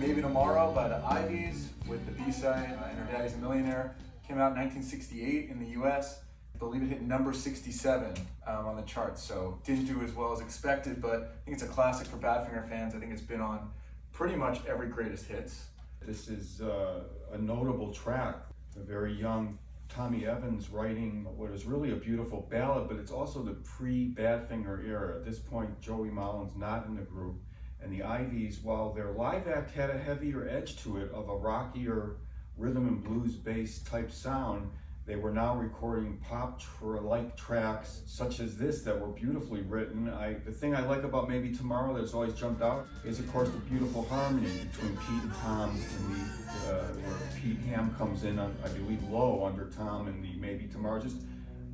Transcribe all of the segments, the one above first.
Maybe Tomorrow by the Ivies with the B-side, And Her Daddy's a Millionaire. Came out in 1968 in the US. I believe it hit number 67 on the charts, so didn't do as well as expected, but I think it's a classic for Badfinger fans. I think it's been on pretty much every greatest hits. This is a notable track. A very young Tommy Evans writing what is really a beautiful ballad, but it's also the pre-Badfinger era. At this point, Joey Molland's not in the group, and the Ivies, while their live act had a heavier edge to it of a rockier rhythm and blues bass type sound, they were now recording pop-like tracks such as this that were beautifully written. The thing I like about Maybe Tomorrow that's always jumped out is, of course, the beautiful harmony between Pete and Tom, where Pete Ham comes in, on, I believe, low under Tom in the Maybe Tomorrow, just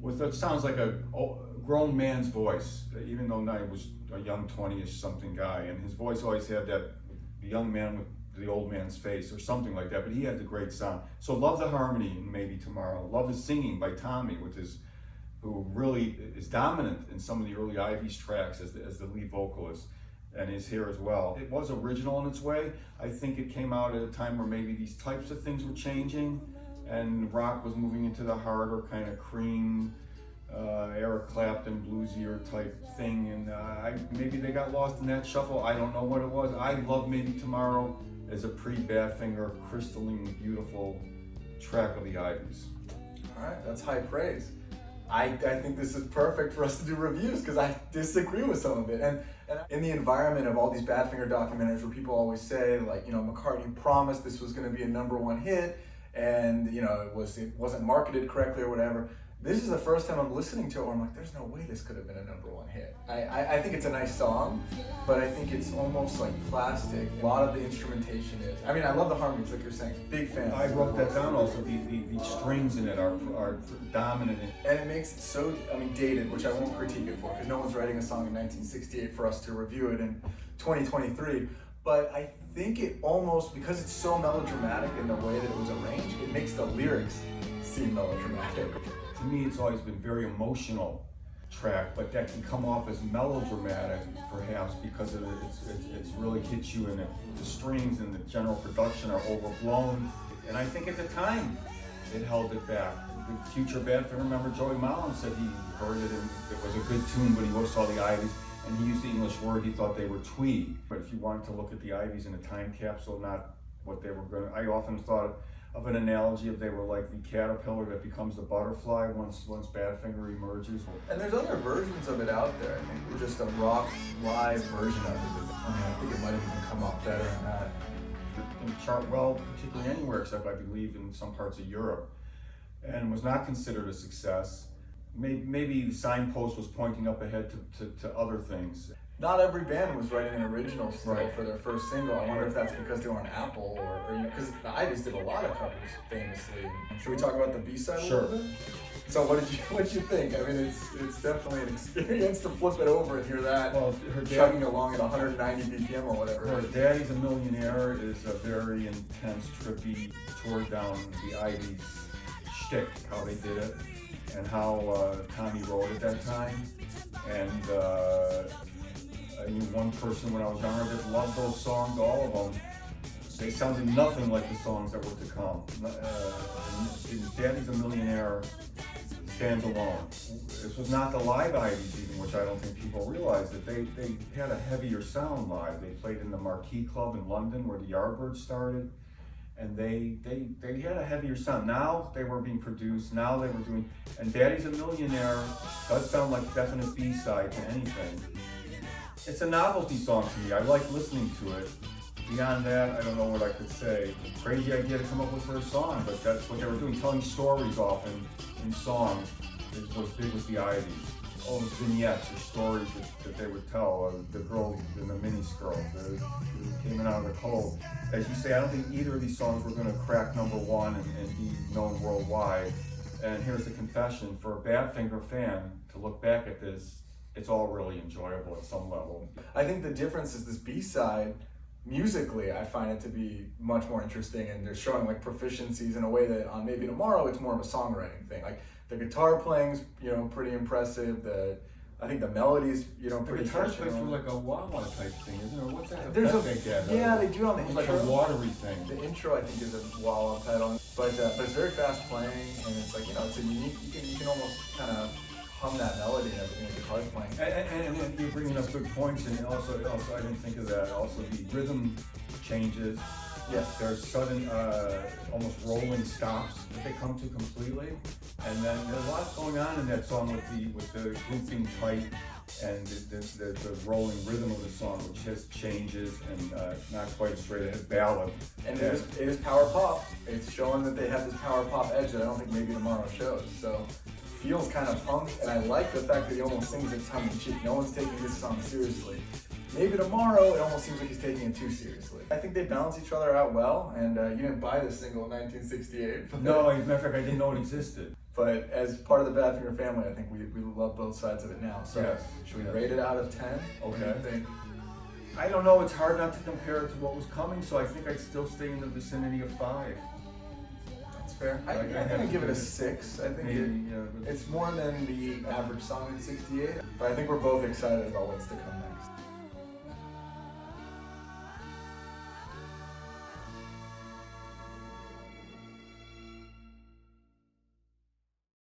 with what sounds like a grown man's voice, even though I was a young 20-ish something guy, and his voice always had that, the young man with the old man's face or something like that, but he had the great sound. So love the harmony in Maybe Tomorrow. Love the singing by Tommy, who really is dominant in some of the early Ivies tracks as the lead vocalist, and is here as well. It was original in its way. I think it came out at a time where maybe these types of things were changing and rock was moving into the harder kind of Cream, Eric Clapton, bluesier type thing, and maybe they got lost in that shuffle. I don't know what it was. I love Maybe Tomorrow as a pre-Badfinger, crystalline, beautiful track of the Ivies. All right, that's high praise. I think this is perfect for us to do reviews because I disagree with some of it. And in the environment of all these Badfinger documentaries where people always say, like, McCartney promised this was going to be a #1 hit, and it wasn't marketed correctly or whatever. This is the first time I'm listening to it where I'm like, there's no way this could have been a #1 hit. I think it's a nice song, but I think it's almost like plastic. A lot of the instrumentation is. I mean, I love the harmonies, like you're saying. Big fan. I wrote that down also. The strings in it are dominant. And it makes it so, dated, which I won't critique it for, because no one's writing a song in 1968 for us to review it in 2023. But I think it almost, because it's so melodramatic in the way that it was arranged, it makes the lyrics seem melodramatic. To me, it's always been very emotional track, but that can come off as melodramatic, perhaps, because it's really hits you, and the strings and the general production are overblown. And I think at the time, it held it back. The future Badfinger member Joey Molland said he heard it and it was a good tune, but he also saw the Ivies, and he used the English word, he thought they were twee. But if you wanted to look at the Ivies in a time capsule, not what they were going to, I often thought of an analogy if they were like the caterpillar that becomes the butterfly once Badfinger emerges. And there's other versions of it out there. I think just a rock live version of it. I think it might have even come up better than that. It didn't chart well, particularly anywhere except I believe in some parts of Europe, and was not considered a success. Maybe the signpost was pointing up ahead to other things. Not every band was writing an original still Right. for their first single. I wonder if that's because they were on Apple or because the Ivies did a lot of covers famously. Should we talk about the B-side a Sure. little bit? So what did you think? I mean, it's definitely an experience to flip it over and hear that chugging along at 190 BPM or whatever. Her Daddy's a Millionaire is a very intense, trippy tour down the Ivies shtick, how they did it, and how Tommy wrote at that time. And I knew one person when I was younger that loved those songs, all of them. They sounded nothing like the songs that were to come. Daddy's a Millionaire stands alone. This was not the live Ivies even, which I don't think people realize, that they had a heavier sound live. They played in the Marquee Club in London where the Yardbirds started, and they had a heavier sound. Now they were being produced, now they were doing, and Daddy's a Millionaire does sound like definite B-side to anything. It's a novelty song to me. I like listening to it. Beyond that, I don't know what I could say. Crazy idea to come up with for a song, but that's what they were doing. Telling stories often in songs was big with the Ivies. All the vignettes or stories that they would tell. The girl in the miniskirt, came in out of the cold. As you say, I don't think either of these songs were going to crack #1 and be known worldwide. And here's the confession, for a Badfinger fan to look back at this, it's all really enjoyable at some level. I think the difference is this B-side, musically, I find it to be much more interesting, and they're showing like proficiencies in a way that on Maybe Tomorrow, it's more of a songwriting thing. Like the guitar playing's, pretty impressive. The I think the melody's, The pretty guitar's catchy. played through like a wah-wah type thing, isn't it? What's that There's effect they get? yeah, they do it on the It's like intro. a watery thing. The intro, I think, is a wah-wah pedal, but it's very fast playing, and it's like, it's a unique. You can almost kind of hum that melody and everything the guitar's playing. And you're bringing up good points, and also I didn't think of that. Also, the rhythm changes. Yes. There's sudden, almost rolling stops that they come to completely, and then there's a lot going on in that song with the group being tight and the rolling rhythm of the song, which has changes and not quite a straight ahead ballad. And it is power pop. It's showing that they have this power pop edge that I don't think Maybe Tomorrow shows. So feels kind of punk, and I like the fact that he almost sings it tongue in cheek. No one's taking this song seriously. Maybe Tomorrow, it almost seems like he's taking it too seriously. I think they balance each other out well, and you didn't buy this single in 1968. No, as a matter of fact, I didn't know it existed. But as part of the Badfinger family, I think we love both sides of it now. So Yes. should we rate it out of 10? What do you Okay. think? I don't know, it's hard not to compare it to what was coming, so I think I'd still stay in the vicinity of 5. That's fair. I Like, think I I'd have give to it a give it 6. I think Maybe, it's more than the average song in 68, but I think we're both excited about what's to come next.